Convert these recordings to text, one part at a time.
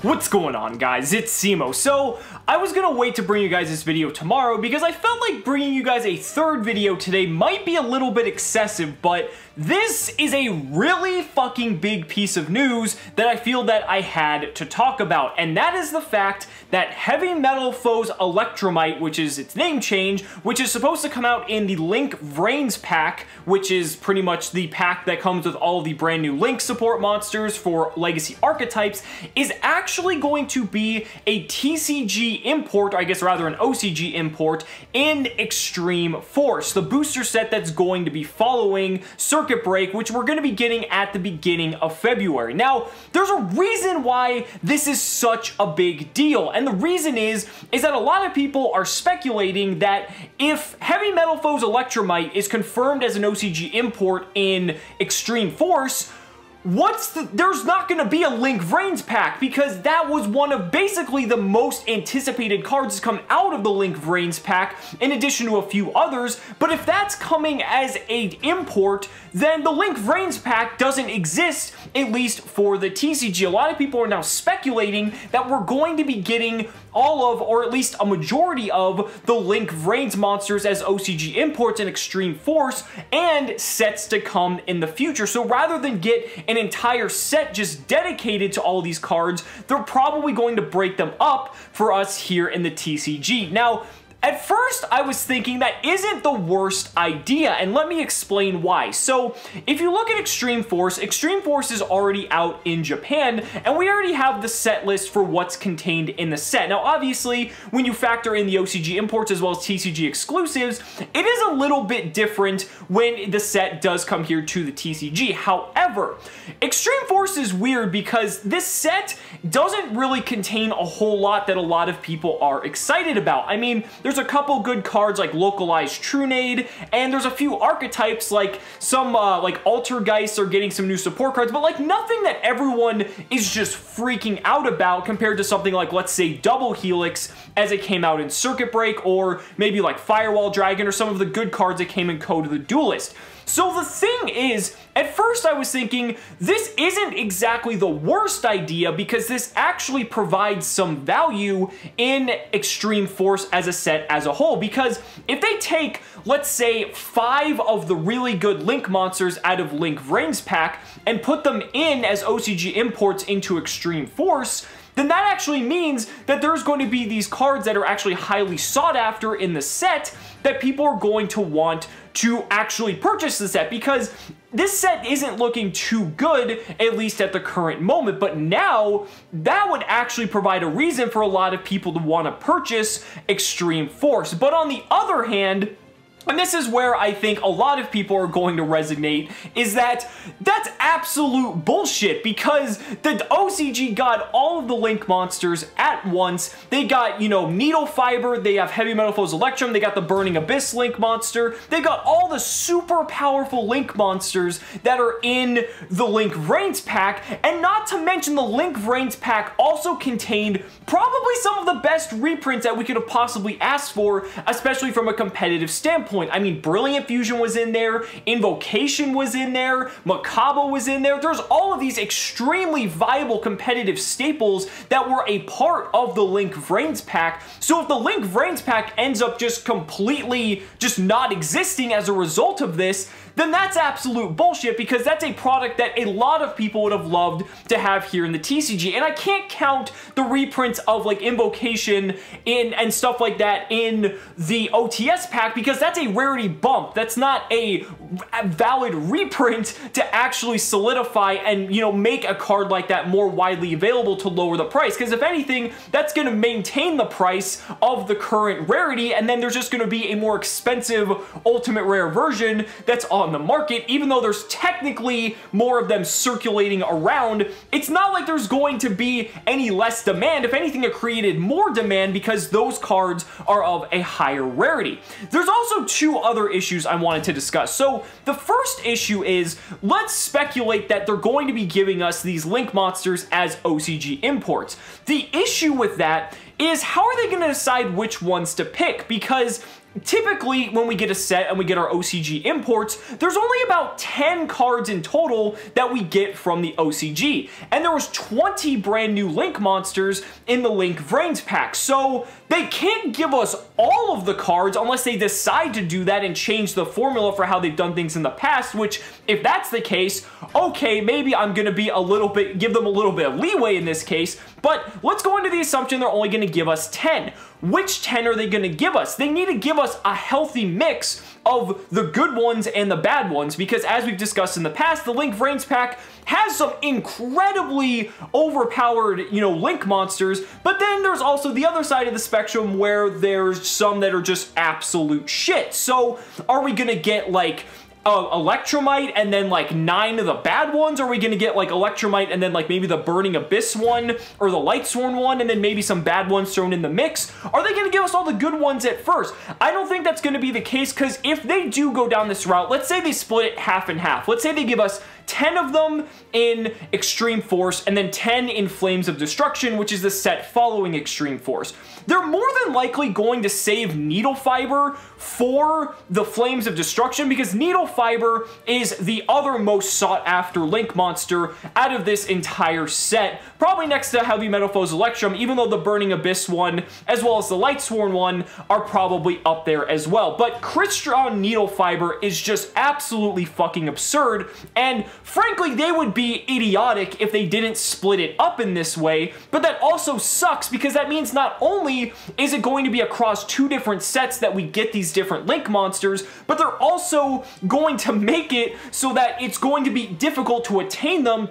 What's going on, guys? It's Cimo. So, I was gonna wait to bring you guys this video tomorrow because I felt like bringing you guys a third video today might be a little bit excessive, but this is a really fucking big piece of news that I feel that I had to talk about, and that is the fact that Heavy Metal Foes Electromite, which is its name change, which is supposed to come out in the Link VRAINS pack, which is pretty much the pack that comes with all of the brand new Link support monsters for Legacy archetypes, is actually going to be a TCG import, or I guess rather an OCG import, in Extreme Force, the booster set that's going to be following Circuit Break, which we're going to be getting at the beginning of February. Now, there's a reason why this is such a big deal, and the reason is that a lot of people are speculating that if Heavy Metal Foes Electromite is confirmed as an OCG import in Extreme Force, there's not going to be a Link VRAINS pack, because that was one of basically the most anticipated cards to come out of the Link VRAINS pack, in addition to a few others. But if that's coming as an import, then the Link VRAINS pack doesn't exist, at least for the TCG. A lot of people are now speculating that we're going to be getting all of, or at least a majority of, the Link VRAINS monsters as OCG imports in Extreme Force, and sets to come in the future. So rather than get an entire set just dedicated to all of these cards, they're probably going to break them up for us here in the TCG. Now, at first, I was thinking that isn't the worst idea, and let me explain why. So, if you look at Extreme Force is already out in Japan, and we already have the set list for what's contained in the set. Now, obviously, when you factor in the OCG imports as well as TCG exclusives, it is a little bit different when the set does come here to the TCG. However, Extreme Force is weird because this set doesn't really contain a whole lot that a lot of people are excited about. I mean, there's a couple good cards like Localized Trunade, and there's a few archetypes like some like Altergeist are getting some new support cards, but like nothing that everyone is just freaking out about compared to something like, let's say, Double Helix as it came out in Circuit Break, or maybe like Firewall Dragon, or some of the good cards that came in Code of the Duelist. So the thing is, at first I was thinking, this isn't exactly the worst idea because this actually provides some value in Extreme Force as a set as a whole. Because if they take, let's say, 5 of the really good Link monsters out of Link VRAINS pack and put them in as OCG imports into Extreme Force, then that actually means that there's going to be these cards that are actually highly sought after in the set that people are going to want to actually purchase the set, because this set isn't looking too good, at least at the current moment. But now, that would actually provide a reason for a lot of people to want to purchase Extreme Force. But on the other hand, and this is where I think a lot of people are going to resonate, is that that's absolute bullshit, because the OCG got all of the Link monsters at once. They got, you know, Needle Fiber, they have Heavy Metal Foes Electrum, they got the Burning Abyss Link monster, they got all the super powerful Link monsters that are in the Link VRAINS pack, and not to mention the Link VRAINS pack also contained probably some of the best reprints that we could have possibly asked for, especially from a competitive standpoint. I mean, Brilliant Fusion was in there, Invocation was in there, Macabre was in there. There's all of these extremely viable competitive staples that were a part of the Link VRAINS pack. So if the Link VRAINS pack ends up just completely just not existing as a result of this, then that's absolute bullshit, because that's a product that a lot of people would have loved to have here in the TCG. And I can't count the reprints of like Invocation and stuff like that in the OTS pack, because that's a rarity bump. That's not a valid reprint to actually solidify and, you know, make a card like that more widely available to lower the price. Because if anything, that's going to maintain the price of the current rarity, and then there's just going to be a more expensive Ultimate Rare version that's on the market. Even though there's technically more of them circulating around, it's not like there's going to be any less demand. If anything, it created more demand because those cards are of a higher rarity. There's also two other issues I wanted to discuss. So the first issue is, let's speculate that they're going to be giving us these Link monsters as OCG imports. The issue with that is, how are they going to decide which ones to pick? Because typically when we get a set and we get our OCG imports, there's only about 10 cards in total that we get from the OCG. And there was 20 brand new Link monsters in the Link VRAINS pack. So they can't give us all of the cards unless they decide to do that and change the formula for how they've done things in the past, which if that's the case, okay, maybe I'm gonna be give them a little bit of leeway in this case, but let's go into the assumption they're only gonna give us 10. Which 10 are they gonna give us? They need to give us a healthy mix of the good ones and the bad ones, because as we've discussed in the past, the Link VRAINS pack has some incredibly overpowered, Link monsters, but then there's also the other side of the spectrum where there's some that are just absolute shit. So are we gonna get like Electromite and then like 9 of the bad ones? Or are we gonna get like Electromite and then like maybe the Burning Abyss one or the Lightsworn one and then maybe some bad ones thrown in the mix? Are they gonna give us all the good ones at first? I don't think that's gonna be the case, because if they do go down this route, let's say they split it half and half. Let's say they give us 10 of them in Extreme Force and then 10 in Flames of Destruction, which is the set following Extreme Force. They're more than likely going to save Needle Fiber for the Flames of Destruction, because Needle Fiber is the other most sought after Link monster out of this entire set, probably next to Heavy Metal Foes Electrum, even though the Burning Abyss one as well as the Lightsworn one are probably up there as well. But Crystron Needle Fiber is just absolutely fucking absurd, and frankly, they would be idiotic if they didn't split it up in this way, but that also sucks, because that means not only is it going to be across 2 different sets that we get these different Link monsters, but they're also going to make it so that it's going to be difficult to attain them,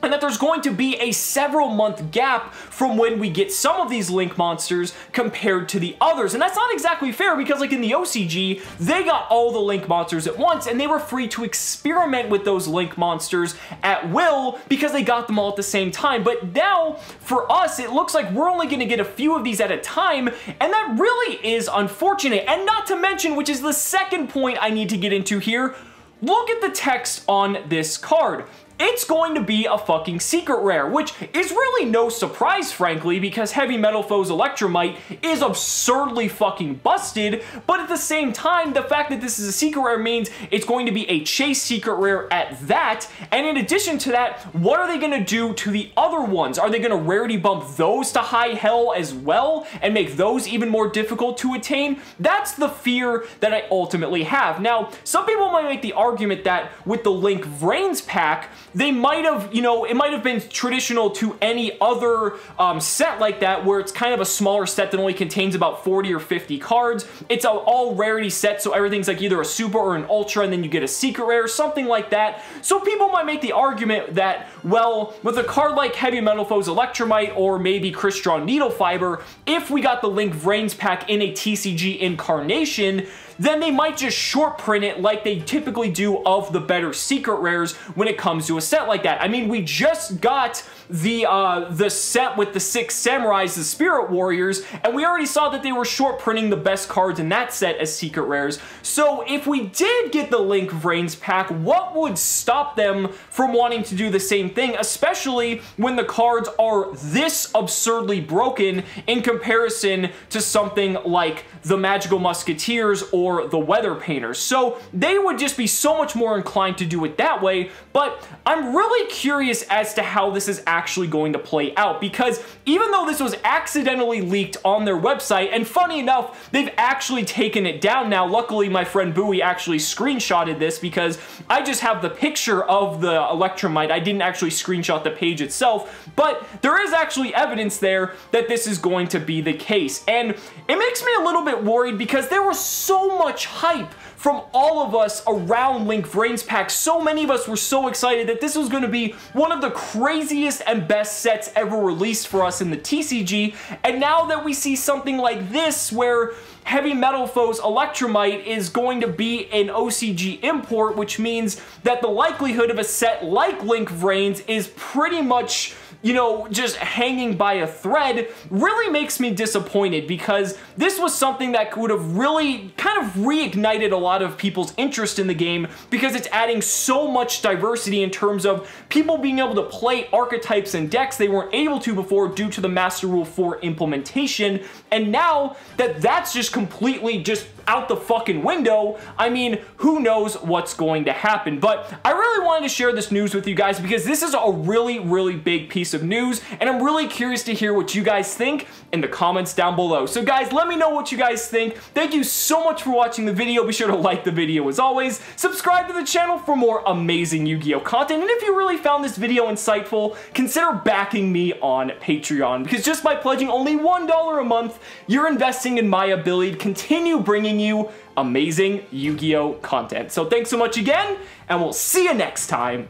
and that there's going to be a several month gap from when we get some of these Link monsters compared to the others. And that's not exactly fair, because like in the OCG, they got all the Link monsters at once and they were free to experiment with those Link monsters at will because they got them all at the same time. But now for us, it looks like we're only gonna get a few of these at a time, and that really is unfortunate. And not to mention, which is the second point I need to get into here, look at the text on this card. It's going to be a fucking secret rare, which is really no surprise, frankly, because Heavy Metal Foes Electromite is absurdly fucking busted, but at the same time, the fact that this is a secret rare means it's going to be a chase secret rare at that, and in addition to that, what are they going to do to the other ones? Are they going to rarity bump those to high hell as well, and make those even more difficult to attain? That's the fear that I ultimately have. Now, some people might make the argument that with the Link VRAINS pack, they might have, it might have been traditional to any other set like that, where it's kind of a smaller set that only contains about 40 or 50 cards. It's an all rarity set, so everything's like either a super or an ultra, and then you get a secret rare, something like that. So people might make the argument that, well, with a card like Heavy Metal Foes Electromite or maybe Crystron Needle Fiber, if we got the Link VRAINS pack in a TCG incarnation, then they might just short print it like they typically do of the better secret rares when it comes to a set like that. I mean, we just got the set with the 6 Samurais, the Spirit Warriors, and we already saw that they were short printing the best cards in that set as secret rares. So if we did get the Link VRAINS pack, what would stop them from wanting to do the same thing, especially when the cards are this absurdly broken in comparison to something like the Magical Musketeers or the Weather Painters? So they would just be so much more inclined to do it that way, but I'm really curious as to how this is actually going to play out, because even though this was accidentally leaked on their website, and funny enough, they've actually taken it down now. Luckily, my friend Bowie actually screenshotted this, because I just have the picture of the Electromite. I didn't actually screenshot the page itself, but there is actually evidence there that this is going to be the case, and it makes me a little bit worried, because there was so much hype from all of us around Link VRAINS pack. So many of us were so excited that this was going to be one of the craziest and best sets ever released for us in the TCG, and now that we see something like this where Heavy Metal Foes Electromite is going to be an OCG import, which means that the likelihood of a set like Link VRAINS is pretty much, just hanging by a thread, really makes me disappointed, because this was something that would have really kind of reignited a lot of people's interest in the game, because it's adding so much diversity in terms of people being able to play archetypes and decks they weren't able to before due to the Master Rule 4 implementation, and now that that's just completely just out the fucking window, I mean, who knows what's going to happen. But I really wanted to share this news with you guys because this is a really, really big piece of news, and I'm really curious to hear what you guys think in the comments down below. So guys, let me know what you guys think. Thank you so much for watching the video. Be sure to like the video as always. Subscribe to the channel for more amazing Yu-Gi-Oh content, and if you really found this video insightful, consider backing me on Patreon, because just by pledging only $1 a month, you're investing in my ability to continue bringing you amazing Yu-Gi-Oh content. So thanks so much again, and we'll see you next time.